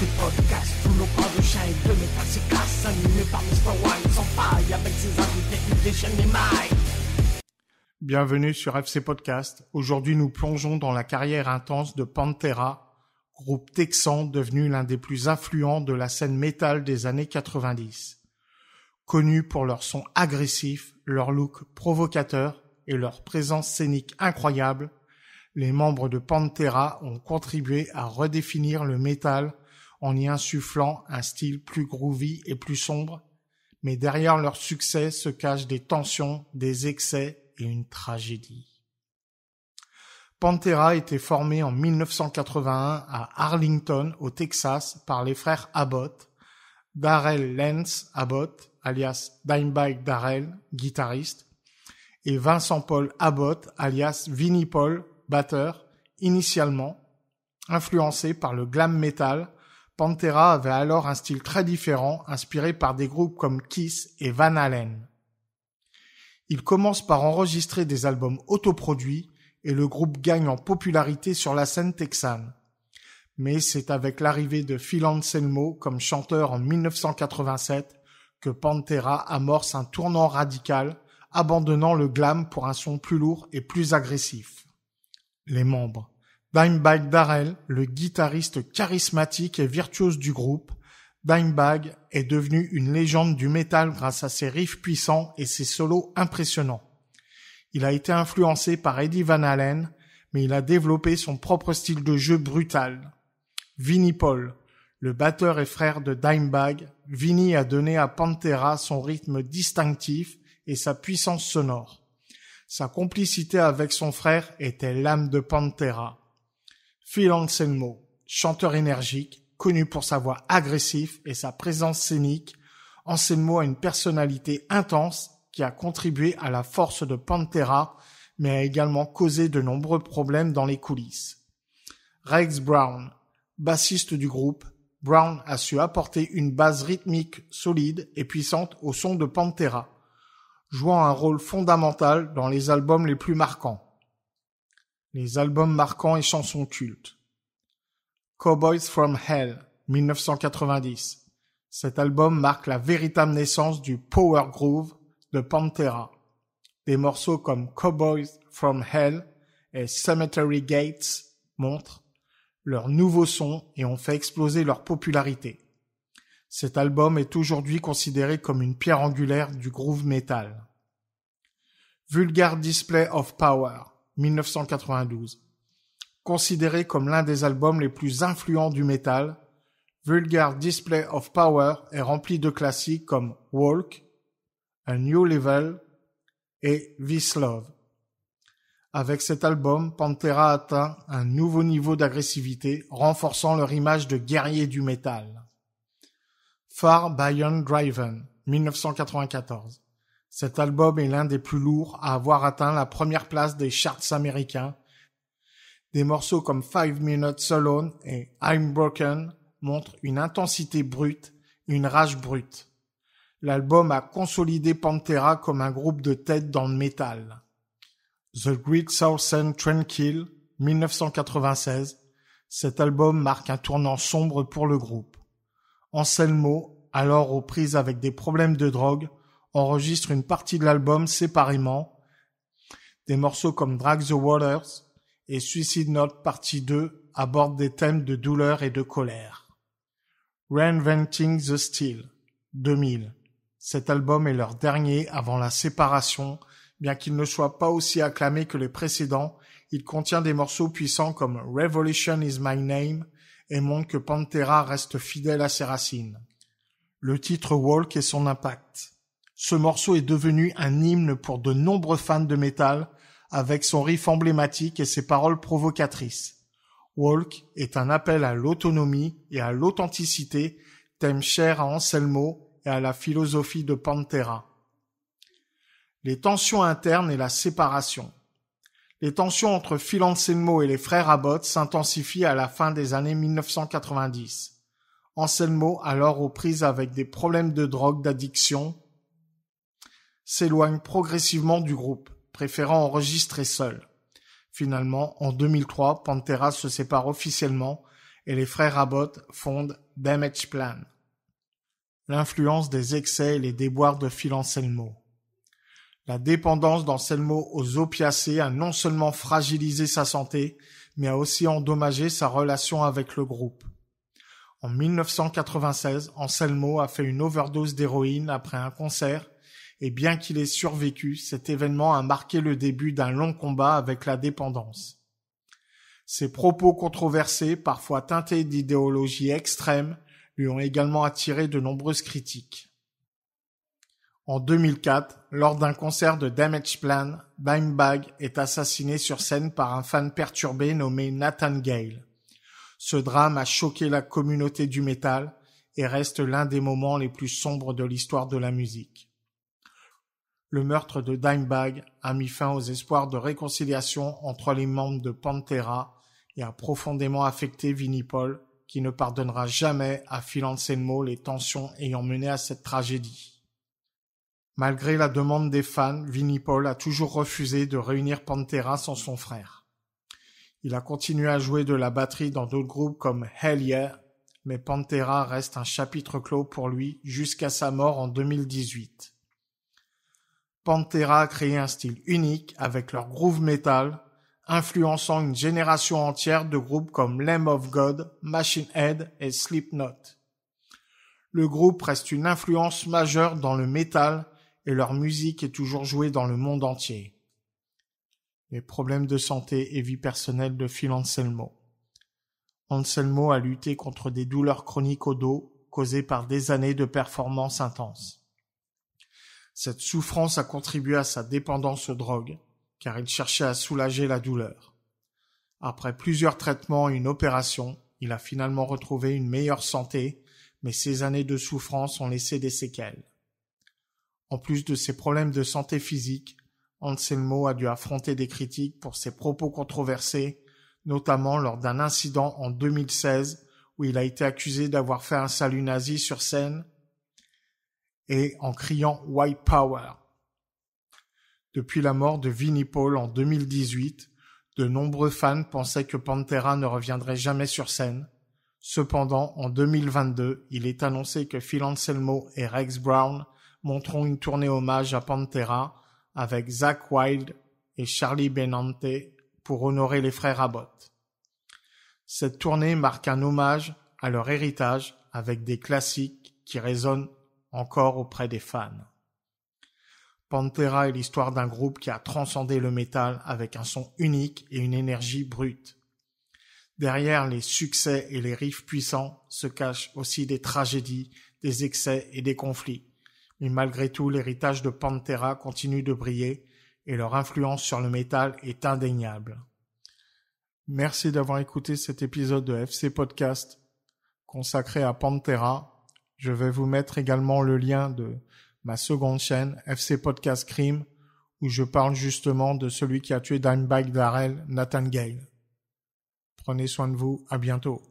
ce podcast, tous nos corps de chien et de métal s'éclassent, animé par Mr. One sans faille, avec ses invités qui déchaînent les mailles. Bienvenue sur FC Podcast. Aujourd'hui, nous plongeons dans la carrière intense de Pantera, groupe texan devenu l'un des plus influents de la scène métal des années 90. Connus pour leur son agressif, leur look provocateur et leur présence scénique incroyable, les membres de Pantera ont contribué à redéfinir le métal en y insufflant un style plus groovy et plus sombre, mais derrière leur succès se cachent des tensions, des excès et une tragédie. Pantera était formé en 1981 à Arlington, au Texas, par les frères Abbott, Darrell Lance Abbott, alias Dimebag Darrell, guitariste, et Vincent Paul Abbott, alias Vinnie Paul, batteur. Initialement influencé par le glam metal, Pantera avait alors un style très différent, inspiré par des groupes comme Kiss et Van Halen. Il commence par enregistrer des albums autoproduits et le groupe gagne en popularité sur la scène texane. Mais c'est avec l'arrivée de Phil Anselmo comme chanteur en 1987 que Pantera amorce un tournant radical, abandonnant le glam pour un son plus lourd et plus agressif. Les membres: Dimebag Darrell, le guitariste charismatique et virtuose du groupe. Dimebag est devenu une légende du métal grâce à ses riffs puissants et ses solos impressionnants. Il a été influencé par Eddie Van Halen, mais il a développé son propre style de jeu brutal. Vinnie Paul, le batteur et frère de Dimebag, Vinnie a donné à Pantera son rythme distinctif et sa puissance sonore. Sa complicité avec son frère était l'âme de Pantera. Phil Anselmo, chanteur énergique, connu pour sa voix agressive et sa présence scénique, Anselmo a une personnalité intense qui a contribué à la force de Pantera, mais a également causé de nombreux problèmes dans les coulisses. Rex Brown, bassiste du groupe, Brown a su apporter une base rythmique solide et puissante au son de Pantera, jouant un rôle fondamental dans les albums les plus marquants. Les albums marquants et chansons cultes. Cowboys from Hell, 1990. Cet album marque la véritable naissance du power groove de Pantera. Des morceaux comme Cowboys from Hell et Cemetery Gates montrent leur nouveau son et ont fait exploser leur popularité. Cet album est aujourd'hui considéré comme une pierre angulaire du groove metal. Vulgar Display of Power, 1992. Considéré comme l'un des albums les plus influents du metal, Vulgar Display of Power est rempli de classiques comme Walk, A New Level et This Love. Avec cet album, Pantera atteint un nouveau niveau d'agressivité, renforçant leur image de guerrier du metal. Far Beyond Driven, 1994. Cet album est l'un des plus lourds à avoir atteint la première place des charts américains. Des morceaux comme 5 Minutes Alone et I'm Broken montrent une intensité brute, une rage brute. L'album a consolidé Pantera comme un groupe de tête dans le métal. The Great Southern Tranquil, 1996. Cet album marque un tournant sombre pour le groupe. Anselmo, alors aux prises avec des problèmes de drogue, enregistre une partie de l'album séparément. Des morceaux comme Drag the Waters et Suicide Note partie 2 abordent des thèmes de douleur et de colère. Reinventing the Steel, 2000. Cet album est leur dernier avant la séparation. Bien qu'il ne soit pas aussi acclamé que les précédents, il contient des morceaux puissants comme Revolution is my name et montre que Pantera reste fidèle à ses racines. Le titre Walk et son impact. Ce morceau est devenu un hymne pour de nombreux fans de métal avec son riff emblématique et ses paroles provocatrices. Walk est un appel à l'autonomie et à l'authenticité, thème cher à Anselmo et à la philosophie de Pantera. Les tensions internes et la séparation. Les tensions entre Phil Anselmo et les frères Abbott s'intensifient à la fin des années 1990. Anselmo, alors aux prises avec des problèmes de drogue, d'addiction, s'éloigne progressivement du groupe, préférant enregistrer seul. Finalement, en 2003, Pantera se sépare officiellement et les frères Abbott fondent Damage Plan. L'influence des excès et les déboires de Phil Anselmo. La dépendance d'Anselmo aux opiacés a non seulement fragilisé sa santé, mais a aussi endommagé sa relation avec le groupe. En 1996, Anselmo a fait une overdose d'héroïne après un concert, et bien qu'il ait survécu, cet événement a marqué le début d'un long combat avec la dépendance. Ses propos controversés, parfois teintés d'idéologie extrême, lui ont également attiré de nombreuses critiques. En 2004, lors d'un concert de Damage Plan, Dimebag est assassiné sur scène par un fan perturbé nommé Nathan Gale. Ce drame a choqué la communauté du métal et reste l'un des moments les plus sombres de l'histoire de la musique. Le meurtre de Dimebag a mis fin aux espoirs de réconciliation entre les membres de Pantera et a profondément affecté Vinnie Paul, qui ne pardonnera jamais à Phil Anselmo les tensions ayant mené à cette tragédie. Malgré la demande des fans, Vinnie Paul a toujours refusé de réunir Pantera sans son frère. Il a continué à jouer de la batterie dans d'autres groupes comme Hell Yeah, mais Pantera reste un chapitre clos pour lui jusqu'à sa mort en 2018. Pantera a créé un style unique avec leur groove metal, influençant une génération entière de groupes comme Lamb of God, Machine Head et Slipknot. Le groupe reste une influence majeure dans le metal et leur musique est toujours jouée dans le monde entier. Les problèmes de santé et vie personnelle de Phil Anselmo. Anselmo a lutté contre des douleurs chroniques au dos causées par des années de performances intenses. Cette souffrance a contribué à sa dépendance aux drogues, car il cherchait à soulager la douleur. Après plusieurs traitements et une opération, il a finalement retrouvé une meilleure santé, mais ces années de souffrance ont laissé des séquelles. En plus de ses problèmes de santé physique, Anselmo a dû affronter des critiques pour ses propos controversés, notamment lors d'un incident en 2016 où il a été accusé d'avoir fait un salut nazi sur scène et en criant « White Power ». Depuis la mort de Vinnie Paul en 2018, de nombreux fans pensaient que Pantera ne reviendrait jamais sur scène. Cependant, en 2022, il est annoncé que Phil Anselmo et Rex Brown monteront une tournée hommage à Pantera avec Zakk Wylde et Charlie Benante pour honorer les frères Abbott. Cette tournée marque un hommage à leur héritage avec des classiques qui résonnent encore auprès des fans. Pantera est l'histoire d'un groupe qui a transcendé le métal avec un son unique et une énergie brute. Derrière les succès et les riffs puissants se cachent aussi des tragédies, des excès et des conflits. Mais malgré tout, l'héritage de Pantera continue de briller et leur influence sur le métal est indéniable. Merci d'avoir écouté cet épisode de FC Podcast consacré à Pantera. Je vais vous mettre également le lien de ma seconde chaîne, FC Podcast Crime, où je parle justement de celui qui a tué Dimebag Darrell, Nathan Gale. Prenez soin de vous, à bientôt.